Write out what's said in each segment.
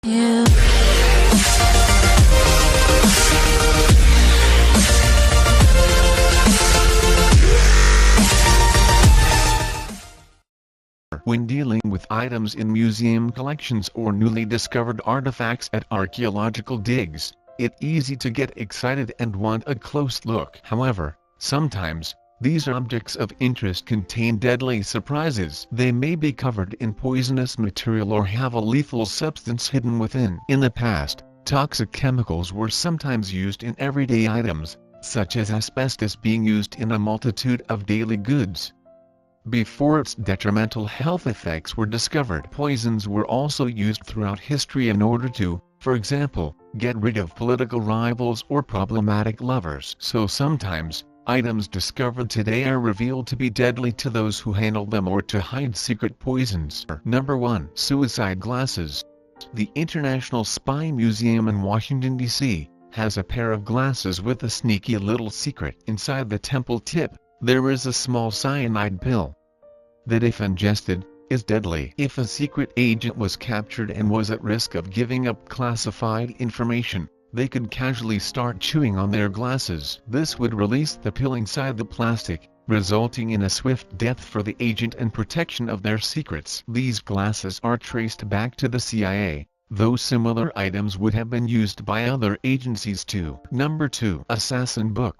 You. When dealing with items in museum collections or newly discovered artifacts at archaeological digs, it's easy to get excited and want a close look. However, sometimes, these objects of interest contain deadly surprises. They may be covered in poisonous material or have a lethal substance hidden within. In the past, toxic chemicals were sometimes used in everyday items, such as asbestos being used in a multitude of daily goods. Before its detrimental health effects were discovered, poisons were also used throughout history in order to, for example, get rid of political rivals or problematic lovers. So sometimes, items discovered today are revealed to be deadly to those who handle them or to hide secret poisons. Number 1. Suicide glasses. The International Spy Museum in Washington, D.C., has a pair of glasses with a sneaky little secret. Inside the temple tip, there is a small cyanide pill that, if ingested, is deadly. If a secret agent was captured and was at risk of giving up classified information, they could casually start chewing on their glasses. This would release the pill inside the plastic, resulting in a swift death for the agent and protection of their secrets. These glasses are traced back to the CIA, though similar items would have been used by other agencies too. Number 2. Assassin book.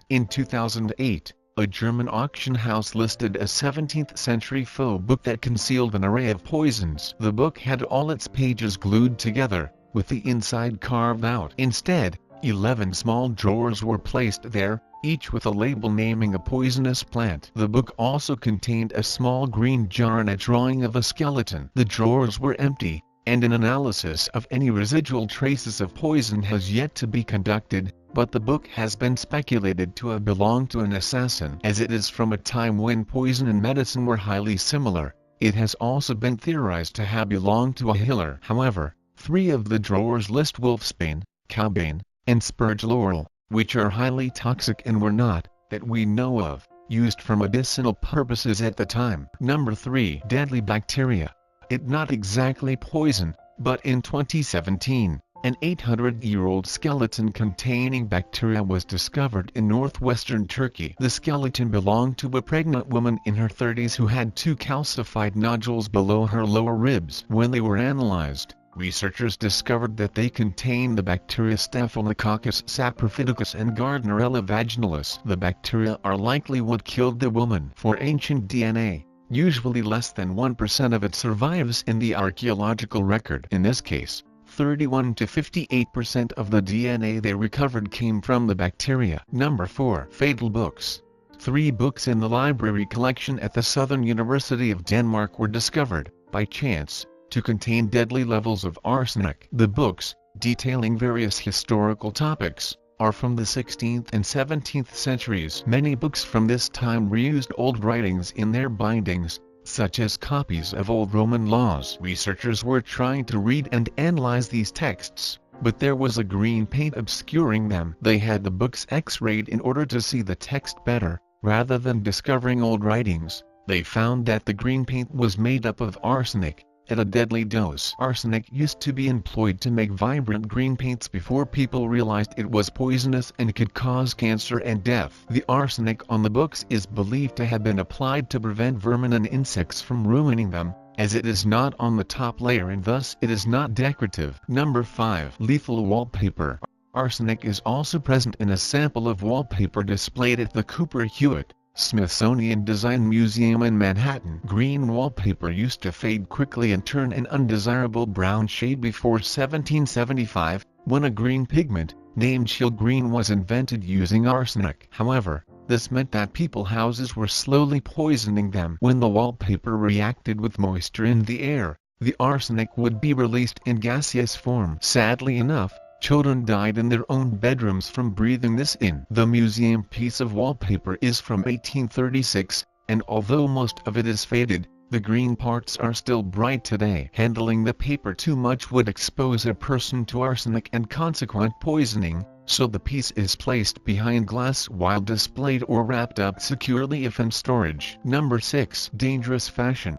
In 2008, a German auction house listed a 17th-century faux book that concealed an array of poisons. The book had all its pages glued together, with the inside carved out. Instead, 11 small drawers were placed there, each with a label naming a poisonous plant. The book also contained a small green jar and a drawing of a skeleton. The drawers were empty, and an analysis of any residual traces of poison has yet to be conducted, but the book has been speculated to have belonged to an assassin. As it is from a time when poison and medicine were highly similar, it has also been theorized to have belonged to a healer. However, 3 of the drawers list wolfsbane, cowbane, and spurge laurel, which are highly toxic and were not, that we know of, used for medicinal purposes at the time. Number 3. Deadly bacteria. It not exactly poison, but in 2017, an 800-year-old skeleton containing bacteria was discovered in northwestern Turkey. The skeleton belonged to a pregnant woman in her 30s who had 2 calcified nodules below her lower ribs. When they were analyzed, researchers discovered that they contained the bacteria Staphylococcus saprophyticus and Gardnerella vaginalis. The bacteria are likely what killed the woman. For ancient DNA, usually less than 1% of it survives in the archaeological record. In this case, 31 to 58% of the DNA they recovered came from the bacteria. Number 4. Fatal books. 3 books in the library collection at the Southern University of Denmark were discovered, by chance, to contain deadly levels of arsenic. The books, detailing various historical topics, are from the 16th and 17th centuries. Many books from this time reused old writings in their bindings, such as copies of old Roman laws. Researchers were trying to read and analyze these texts, but there was a green paint obscuring them. They had the books X-rayed in order to see the text better. Rather than discovering old writings, they found that the green paint was made up of arsenic, at a deadly dose. Arsenic used to be employed to make vibrant green paints before people realized it was poisonous and could cause cancer and death. The arsenic on the books is believed to have been applied to prevent vermin and insects from ruining them, as it is not on the top layer and thus it is not decorative. Number 5. Lethal wallpaper. Arsenic is also present in a sample of wallpaper displayed at the Cooper Hewitt Smithsonian Design Museum in Manhattan. Green wallpaper used to fade quickly and turn an undesirable brown shade before 1775, when a green pigment, named Shilgreen, was invented using arsenic. However, this meant that people's houses were slowly poisoning them. When the wallpaper reacted with moisture in the air, the arsenic would be released in gaseous form. Sadly enough, children died in their own bedrooms from breathing this in. The museum piece of wallpaper is from 1836, and although most of it is faded, the green parts are still bright today. Handling the paper too much would expose a person to arsenic and consequent poisoning, so the piece is placed behind glass while displayed or wrapped up securely if in storage. Number 6. Dangerous fashion.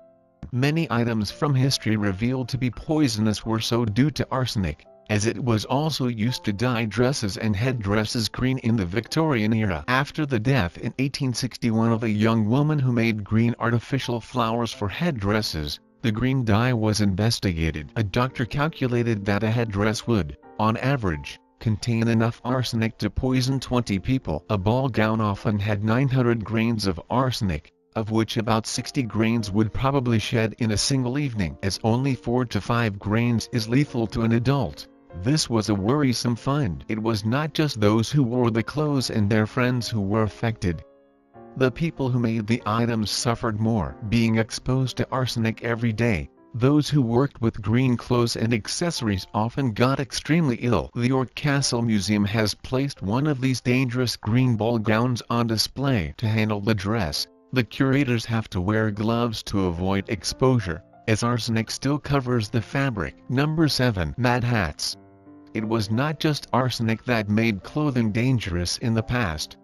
Many items from history revealed to be poisonous were so due to arsenic, as it was also used to dye dresses and headdresses green in the Victorian era. After the death in 1861 of a young woman who made green artificial flowers for headdresses, the green dye was investigated. A doctor calculated that a headdress would, on average, contain enough arsenic to poison 20 people. A ball gown often had 900 grains of arsenic, of which about 60 grains would probably shed in a single evening, as only 4 to 5 grains is lethal to an adult. This was a worrisome find. It was not just those who wore the clothes and their friends who were affected. The people who made the items suffered more. Being exposed to arsenic every day, those who worked with green clothes and accessories often got extremely ill. The York Castle Museum has placed one of these dangerous green ball gowns on display. To handle the dress, the curators have to wear gloves to avoid exposure, as arsenic still covers the fabric. Number 7. Mad hats. It was not just arsenic that made clothing dangerous in the past.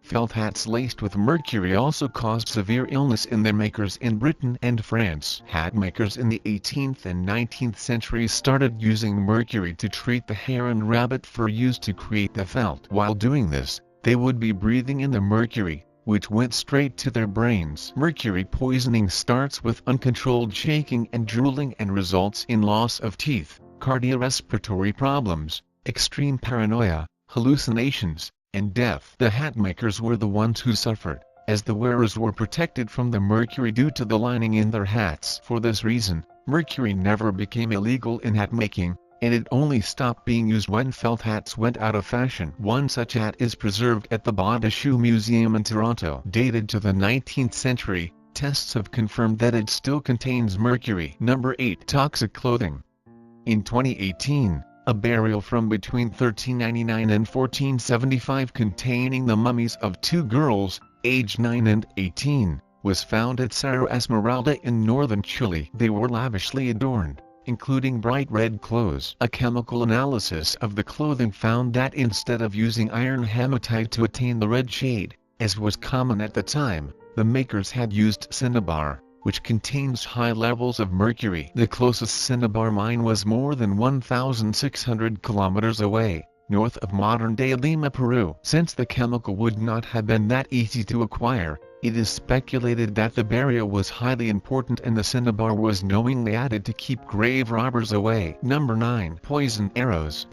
Felt hats laced with mercury also caused severe illness in their makers in Britain and France. Hat makers in the 18th and 19th centuries started using mercury to treat the hair and rabbit fur used to create the felt. While doing this, they would be breathing in the mercury, which went straight to their brains. Mercury poisoning starts with uncontrolled shaking and drooling and results in loss of teeth, cardiorespiratory problems, extreme paranoia, hallucinations, and death. The hat makers were the ones who suffered, as the wearers were protected from the mercury due to the lining in their hats. For this reason, mercury never became illegal in hat making, and it only stopped being used when felt hats went out of fashion. One such hat is preserved at the Bonnechou Museum in Toronto. Dated to the 19th century, tests have confirmed that it still contains mercury. Number 8. Toxic clothing. In 2018, a burial from between 1399 and 1475 containing the mummies of 2 girls, aged 9 and 18, was found at Cerro Esmeralda in northern Chile. They were lavishly adorned, including bright red clothes. A chemical analysis of the clothing found that instead of using iron hematite to attain the red shade, as was common at the time, the makers had used cinnabar, which contains high levels of mercury. The closest cinnabar mine was more than 1,600 kilometers away, north of modern-day Lima, Peru. Since the chemical would not have been that easy to acquire, it is speculated that the burial was highly important and the cinnabar was knowingly added to keep grave robbers away. Number 9. Poison arrows.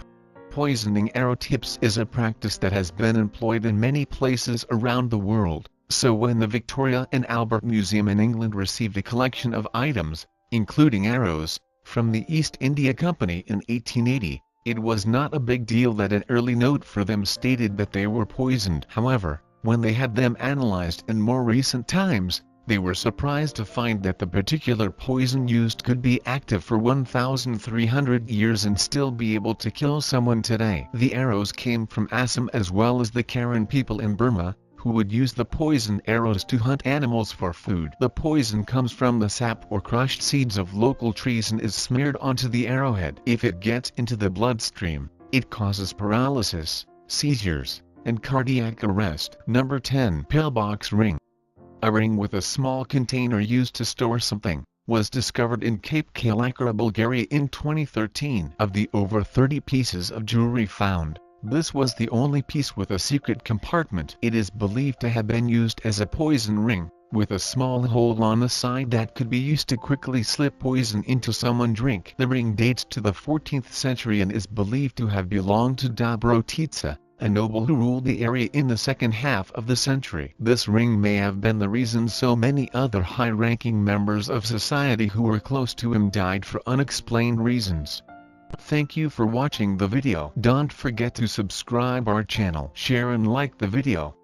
Poisoning arrow tips is a practice that has been employed in many places around the world. So when the Victoria and Albert Museum in England received a collection of items, including arrows, from the East India Company in 1880, it was not a big deal that an early note for them stated that they were poisoned. However, when they had them analyzed in more recent times, they were surprised to find that the particular poison used could be active for 1,300 years and still be able to kill someone today. The arrows came from Assam as well as the Karen people in Burma, who would use the poisoned arrows to hunt animals for food. The poison comes from the sap or crushed seeds of local trees and is smeared onto the arrowhead. If it gets into the bloodstream, it causes paralysis, seizures, and cardiac arrest. Number 10. Pillbox ring. A ring with a small container used to store something was discovered in Cape Kalakara, Bulgaria in 2013. Of the over 30 pieces of jewelry found, this was the only piece with a secret compartment. It is believed to have been used as a poison ring, with a small hole on the side that could be used to quickly slip poison into someone's drink. The ring dates to the 14th century and is believed to have belonged to Dobrotitsa, a noble who ruled the area in the second half of the century. This ring may have been the reason so many other high-ranking members of society who were close to him died for unexplained reasons. Thank you for watching the video. Don't forget to subscribe our channel, share and like the video.